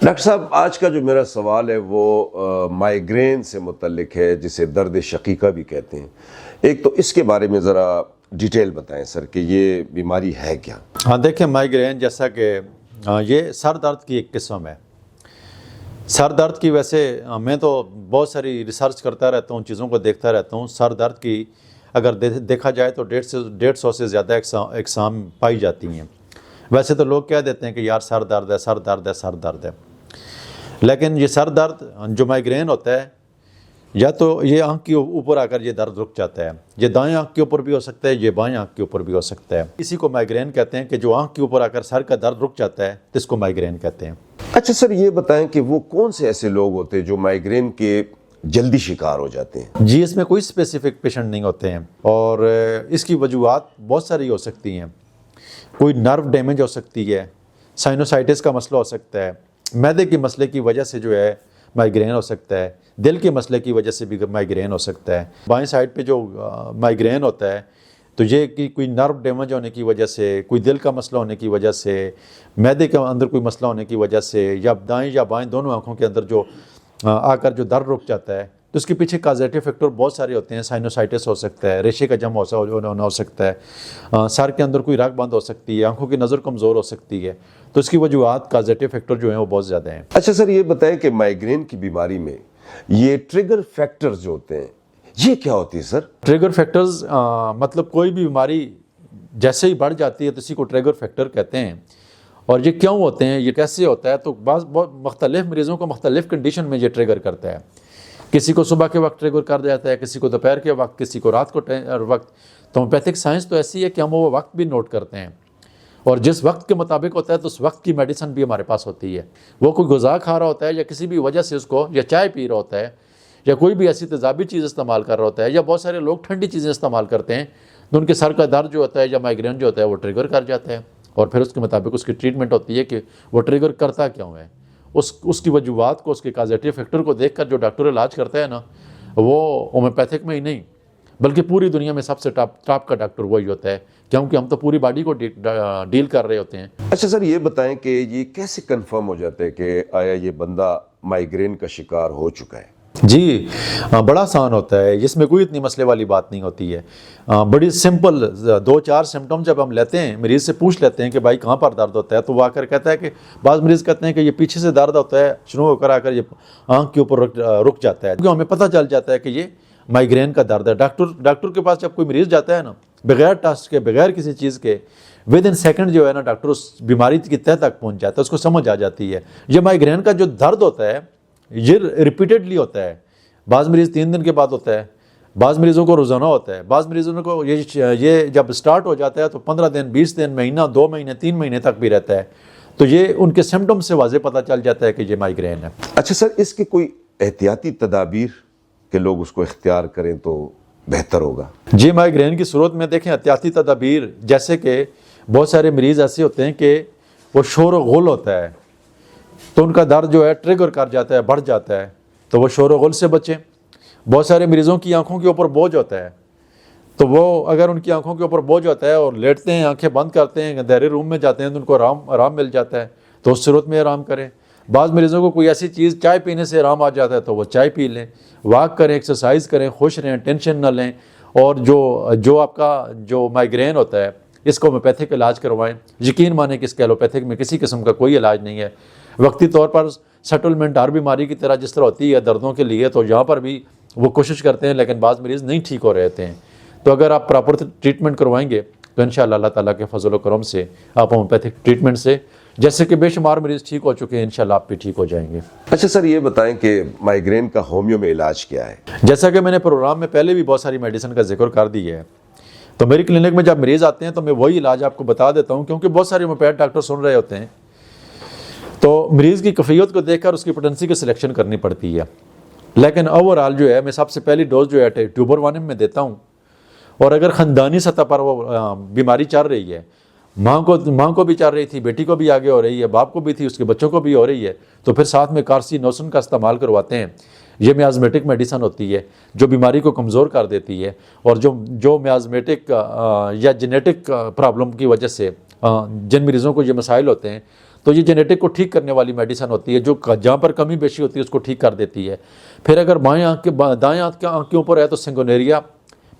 Doctor साहब, आज का जो मेरा सवाल है वो माइग्रेन से मुतल्लिक है, जिसे दर्द शकीका भी कहते हैं। एक तो इसके बारे में ज़रा डिटेल बताएं सर कि ये बीमारी है क्या। हाँ, देखिए, माइग्रेन जैसा कि ये सर दर्द की एक किस्म है। सर दर्द की वैसे मैं तो बहुत सारी रिसर्च करता रहता हूँ, चीज़ों को देखता रहता हूँ। सर दर्द की अगर देखा जाए तो 150 से ज़्यादा एग्जाम पाई जाती हैं। वैसे तो लोग कह देते हैं कि यार सर दर्द है, सर दर्द है, सर दर्द है। लेकिन ये सर दर्द जो माइग्रेन होता है, या तो ये आँख के ऊपर आकर ये दर्द रुक जाता है, ये दाएं आँख के ऊपर भी हो सकता है, ये बाएं आँख के ऊपर भी हो सकता है। इसी को माइग्रेन कहते हैं कि जो आँख के ऊपर आकर सर का दर्द रुक जाता है, तो इसको माइग्रेन कहते हैं। अच्छा सर, ये बताएं कि वो कौन से ऐसे लोग होते हैं जो माइग्रेन के जल्दी शिकार हो जाते हैं। जी, इसमें कोई स्पेसिफिक पेशेंट नहीं होते हैं और इसकी वजूहात बहुत सारी हो सकती हैं। कोई नर्व डैमेज हो सकती है, साइनोसाइटिस का मसला हो सकता है, मैदे के मसले की वजह से जो है माइग्रेन हो सकता है, दिल के मसले की वजह से भी माइग्रेन हो सकता है। बाएं साइड पे जो माइग्रेन होता है, तो ये कि कोई नर्व डैमेज होने की वजह से, कोई दिल का मसला होने की वजह से, मैदे के अंदर कोई मसला होने की वजह से, या दाएं या बाएं दोनों आँखों के अंदर जो आकर जो दर्द रुक जाता है, तो उसके पीछे काजेटिव फैक्टर बहुत सारे होते हैं। साइनोसाइटिस हो सकता है, रेशे का जम होना हो सकता है, सर के अंदर कोई रग बंद हो सकती है, आंखों की नज़र कमज़ोर हो सकती है। तो इसकी वजूहात काजेटिव फैक्टर जो हैं वो बहुत ज़्यादा हैं। अच्छा सर, ये बताएं कि माइग्रेन की बीमारी में ये ट्रिगर फैक्टर्स जो होते हैं, ये क्या होती है सर। ट्रिगर फैक्टर्स मतलब कोई भी बीमारी जैसे ही बढ़ जाती है तो इसी को ट्रिगर फैक्टर कहते हैं। और ये क्यों होते हैं, ये कैसे होता है, तो बहुत मुख्तलिफ मरीज़ों को मुख्तलिफ कंडीशन में ये ट्रिगर करता है। किसी को सुबह के वक्त ट्रिगर कर जाता है, किसी को दोपहर के वक्त, किसी को रात को वक्त। तो होम्योपैथिक साइंस तो ऐसी है कि हम वो वक्त भी नोट करते हैं और जिस वक्त के मुताबिक होता है तो उस वक्त की मेडिसिन भी हमारे पास होती है। वो कोई गुज़ा खा रहा होता है या किसी भी वजह से उसको, या चाय पी रहा होता है, या कोई भी ऐसी तेज़ाबी चीज़ इस्तेमाल कर रहा होता है, या बहुत सारे लोग ठंडी चीज़ें इस्तेमाल करते हैं, तो उनके सर का दर्द जो होता है या माइग्रेन जो होता है वो ट्रिगर कर जाता है। और फिर उसके मुताबिक उसकी ट्रीटमेंट होती है कि वो ट्रिगर करता क्यों है। उसकी वजूहात को, उसके काजेटिव फैक्टर को देखकर जो डॉक्टर इलाज करता है ना, वो होम्योपैथिक में ही नहीं बल्कि पूरी दुनिया में सबसे टॉप का डॉक्टर वही होता है, क्योंकि हम तो पूरी बॉडी को डील कर रहे होते हैं। अच्छा सर, ये बताएं कि ये कैसे कंफर्म हो जाता है कि आया ये बंदा माइग्रेन का शिकार हो चुका है। जी, बड़ा आसान होता है, इसमें कोई इतनी मसले वाली बात नहीं होती है। बड़ी सिंपल 2-4 सिम्टम जब हम लेते हैं, मरीज़ से पूछ लेते हैं कि भाई कहाँ पर दर्द होता है, तो वो आकर कहता है कि बाज़ मरीज़ कहते हैं कि ये पीछे से दर्द होता है, शुरू होकर आकर ये आँख के ऊपर रुक जाता है, क्योंकि हमें पता चल जाता है कि ये माइग्रेन का दर्द है। डॉक्टर के पास जब कोई मरीज़ जाता है ना, बगैर टेस्ट के, बगैर किसी चीज़ के, विद इन सेकंड जो है ना, डॉक्टर उस बीमारी की तह तक पहुँच जाता है, उसको समझ आ जाती है। ये माइग्रेन का जो दर्द होता है ये रिपीटेडली होता है। बाज़ मरीज़ 3 दिन के बाद होता है, बाज़ मरीज़ों को रोज़ाना होता है, बाज़ मरीज़ों को ये जब स्टार्ट हो जाता है तो 15 दिन, 20 दिन, महीना, 2 महीने, 3 महीने तक भी रहता है। तो ये उनके सिम्टम से वाज़े पता चल जाता है कि ये माइग्रेन है। अच्छा सर, इसके कोई एहतियाती तदाबीर के लोग उसको इख्तियार करें तो बेहतर होगा। जी, माइग्रेन की सूरत में देखें एहतियाती तदाबीर, जैसे कि बहुत सारे मरीज़ ऐसे होते हैं कि वो शोर गुल होता है तो उनका दर्द जो है ट्रिगर कर जाता है, बढ़ जाता है, तो वो शोर गुल से बचें। बहुत सारे मरीज़ों की आंखों के ऊपर बोझ होता है, तो वो अगर उनकी आंखों के ऊपर बोझ होता है और लेटते हैं, आंखें बंद करते हैं, अंधेरे रूम में जाते हैं, तो उनको आराम मिल जाता है, तो उस सूरत में आराम करें। बाज़ मरीज़ों को कोई ऐसी चीज़, चाय पीने से आराम आ जाता है, तो वो चाय पी लें, वॉक करें, एक्सरसाइज करें, खुश रहें, टेंशन न लें। और जो आपका जो माइग्रेन होता है, इसको होम्योपैथिक इलाज करवाएं। यकीन माने कि इसके एलोपैथिक में किसी किस्म का कोई इलाज नहीं है। वक्ती तौर पर सेटलमेंट हर बीमारी की तरह जिस तरह होती है दर्दों के लिए, तो यहाँ पर भी वो कोशिश करते हैं, लेकिन बाज़ मरीज़ नहीं ठीक हो रहे हैं। तो अगर आप प्रॉपर ट्रीटमेंट करवाएंगे तो इंशाअल्लाह अल्लाह ताला के फजल व करम से आप होम्योपैथिक ट्रीटमेंट से, जैसे कि बेशुमार मरीज़ ठीक हो चुके हैं, इंशाअल्लाह आप भी ठीक हो जाएंगे। अच्छा सर, ये बताएं कि माइग्रेन का होम्यो में इलाज क्या है। जैसा कि मैंने प्रोग्राम में पहले भी बहुत सारी मेडिसिन का जिक्र कर दिया है, तो मेरी क्लिनिक में जब मरीज़ आते हैं तो मैं वही इलाज आपको बता देता हूँ, क्योंकि बहुत सारे होम्योपैथ डॉक्टर सुन रहे होते हैं, तो मरीज़ की कैफियत को देखकर उसकी पोटेंसी की सिलेक्शन करनी पड़ती है। लेकिन ओवरऑल जो है, मैं सबसे पहली डोज जो है ट्यूबरवानिम में देता हूँ। और अगर ख़ानदानी सतह पर वो बीमारी चल रही है, माँ को भी चल रही थी, बेटी को भी आगे हो रही है, बाप को भी थी, उसके बच्चों को भी हो रही है, तो फिर साथ में कार्सिनोसिन का इस्तेमाल करवाते हैं। ये मियाज़मेटिक मेडिसन होती है जो बीमारी को कमज़ोर कर देती है, और जो मियाज़मेटिक या जेनेटिक प्रॉब्लम की वजह से जिन मरीज़ों को ये मसाइल होते हैं, तो ये जेनेटिक को ठीक करने वाली मेडिसिन होती है, जो जहाँ पर कमी बेशी होती है उसको ठीक कर देती है। फिर अगर बाएं आँख के दाएं आँख के ऊपर है तो सिंगोनेरिया,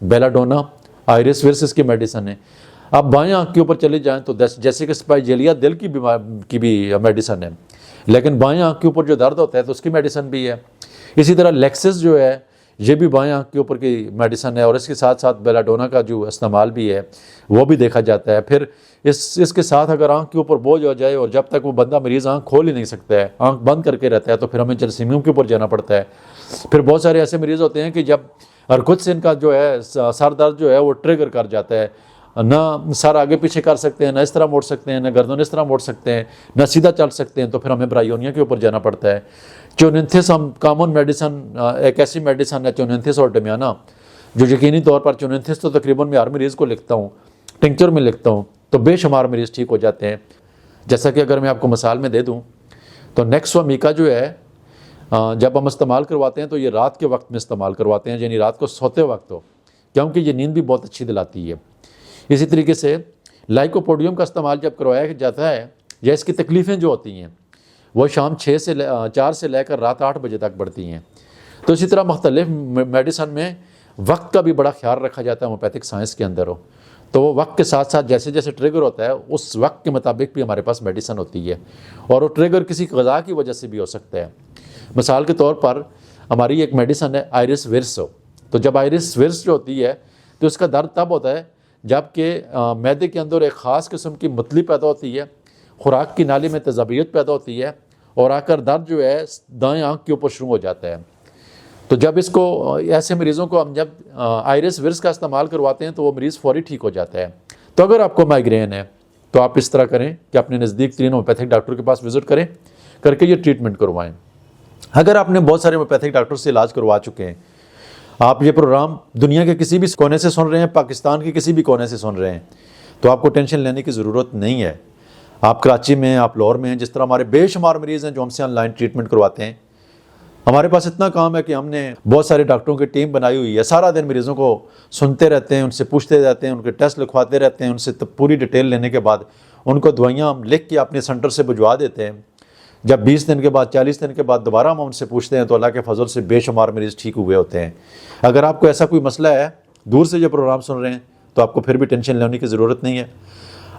बेलाडोना, आयरिस विर्स की मेडिसिन है। आप बाएं आँख के ऊपर चले जाएं तो जैसे कि स्पाइजेलिया दिल की की भी मेडिसिन है, लेकिन बाएं आँख के ऊपर जो दर्द होता है तो उसकी मेडिसिन भी है। इसी तरह लेक्सिस जो है ये भी बाएं आँख के ऊपर की मेडिसिन है, और इसके साथ साथ बेलाडोना का जो इस्तेमाल भी है वो भी देखा जाता है। फिर इसके साथ अगर आँख के ऊपर बोझ हो जाए और जब तक वो बंदा मरीज़ आँख खोल ही नहीं सकता है, आँख बंद करके रहता है, तो फिर हमें जरासीमियम के ऊपर जाना पड़ता है। फिर बहुत सारे ऐसे मरीज़ होते हैं कि जब खुद से इनका जो है सर दर्द जो है वो ट्रिगर कर जाता है, ना सर आगे पीछे कर सकते हैं, ना इस तरह मोड़ सकते हैं, ना गर्दन इस तरह मोड़ सकते हैं, ना सीधा चल सकते हैं, तो फिर हमें ब्रायोनिया के ऊपर जाना पड़ता है। चोनिंथिस हम कॉमन मेडिसिन, एक ऐसी मेडिसिन है चोनिंथिस और डमियाना, जो यकीनी तौर पर चोनिंथिस तो तकरीबन मैं हर मरीज़ को लिखता हूँ, टिंक्चर में लिखता हूँ, तो बेशुमार मरीज़ ठीक हो जाते हैं। जैसा कि अगर मैं आपको मिसाल में दे दूँ तो नेक्सवामिका जो है जब हम इस्तेमाल करवाते हैं तो ये रात के वक्त में इस्तेमाल करवाते हैं, यानी रात को सोते वक्त हो, क्योंकि ये नींद भी बहुत अच्छी दिलाती है। इसी तरीके से लाइकोपोडियम का इस्तेमाल जब करवाया जाता है या इसकी तकलीफ़ें जो होती हैं वो शाम 4 से लेकर रात 8 बजे तक बढ़ती हैं। तो इसी तरह मुख्तलिफ मेडिसन में वक्त का भी बड़ा ख्याल रखा जाता है, होम्योपैथिक साइंस के अंदर हो, तो वो वक्त के साथ साथ जैसे जैसे ट्रिगर होता है उस वक्त के मुताबिक भी हमारे पास मेडिसिन होती है, और वो ट्रिगर किसी ग़िज़ा की वजह से भी हो सकता है। मिसाल के तौर पर हमारी एक मेडिसिन है आयरिस विर्स, तो जब आयरिस विर्स जो होती है तो उसका दर्द तब होता है जबकि मैदे के अंदर एक ख़ास किस्म की मतली पैदा होती है, खुराक की नाली में तेज़ाबियत पैदा होती है, और आकर दर्द जो है दाएं आँख के ऊपर शुरू हो जाता है। तो जब इसको ऐसे मरीज़ों को हम जब आयरिस विर्स का इस्तेमाल करवाते हैं तो वो मरीज़ फौरी ठीक हो जाता है। तो अगर आपको माइग्रेन है तो आप इस तरह करें कि अपने नज़दीक 3 होम्योपैथिक डॉक्टर के पास विज़िट करें, करके ये ट्रीटमेंट करवाएं। अगर आपने बहुत सारे होम्योपैथिक डॉक्टर से इलाज करवा चुके हैं, आप ये प्रोग्राम दुनिया के किसी भी कोने से सुन रहे हैं, पाकिस्तान के किसी भी कोने से सुन रहे हैं, तो आपको टेंशन लेने की ज़रूरत नहीं है। आप कराची में, आप लाहौर में हैं, जिस तरह हमारे बेशुमार मरीज़ हैं जो हमसे ऑनलाइन ट्रीटमेंट करवाते हैं। हमारे पास इतना काम है कि हमने बहुत सारे डॉक्टरों की टीम बनाई हुई है, सारा दिन मरीज़ों को सुनते रहते हैं, उनसे पूछते रहते हैं, उनके टेस्ट लिखवाते रहते हैं, उनसे पूरी डिटेल लेने के बाद उनको दवाइयाँ हम लिख के अपने सेंटर से भिजवा देते हैं। जब 20 दिन के बाद, 40 दिन के बाद दोबारा हम उनसे पूछते हैं तो अल्लाह के फजल से बेशुमार मरीज़ ठीक हुए होते हैं। अगर आपको ऐसा कोई मसला है, दूर से ये प्रोग्राम सुन रहे हैं, तो आपको फिर भी टेंशन लेने की ज़रूरत नहीं है।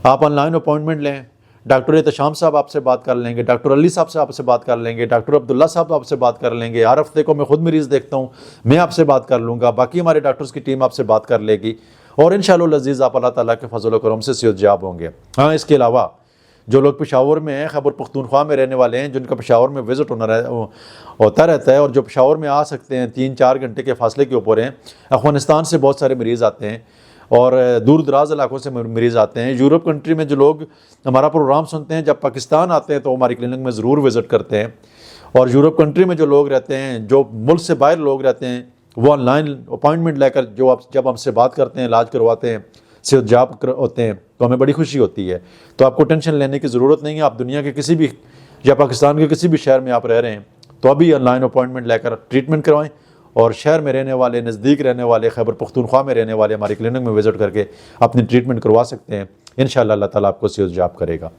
आप ऑनलाइन अपॉइंटमेंट लें, डॉक्टर एहतशाम साहब आपसे बात कर लेंगे, डॉक्टर अली साहब से आपसे बात कर लेंगे, डॉक्टर अब्दुल्ला साहब आपसे बात कर लेंगे, हर हफ्ते को मैं खुद मरीज़ देखता हूँ, मैं आपसे बात कर लूँगा, बाकी हमारे डॉक्टर्स की टीम आपसे बात कर लेगी, और इंशाअल्लाह अज़ीज़ आप अल्लाह ताला के फजल व करम से सेहतयाब होंगे। हाँ, इसके अलावा जो लोग पेशावर में हैं, खैबर पख्तूनख्वा में रहने वाले हैं, जिनका पेशावर में विज़िट होता रहता है और जो पेशावर में आ सकते हैं, 3-4 घंटे के फासले के ऊपर हैं, अफ़गानिस्तान से बहुत सारे मरीज़ आते हैं और दूर दराज इलाकों से मरीज़ आते हैं। यूरोप कंट्री में जो लोग हमारा प्रोग्राम सुनते हैं, जब पाकिस्तान आते हैं तो हमारी क्लिनिक में ज़रूर विज़िट करते हैं। और यूरोप कंट्री में जो लोग रहते हैं, जो मुल्क से बाहर लोग रहते हैं, वो ऑनलाइन अपॉइंटमेंट लेकर जब हमसे बात करते हैं, इलाज करवाते हैं, सेहतयाब होते हैं, तो हमें बड़ी खुशी होती है। तो आपको टेंशन लेने की ज़रूरत नहीं है। आप दुनिया के किसी भी या पाकिस्तान के किसी भी शहर में आप रह रहे हैं तो अभी ऑनलाइन अपॉइंटमेंट लेकर ट्रीटमेंट करवाएं, और शहर में रहने वाले, नज़दीक रहने वाले, खैबर पख्तूनख्वा में रहने वाले हमारी क्लिनिक में विज़िट करके अपनी ट्रीटमेंट करवा सकते हैं। इंशाअल्लाह अल्लाह ताला आपको सेहतयाब करेगा।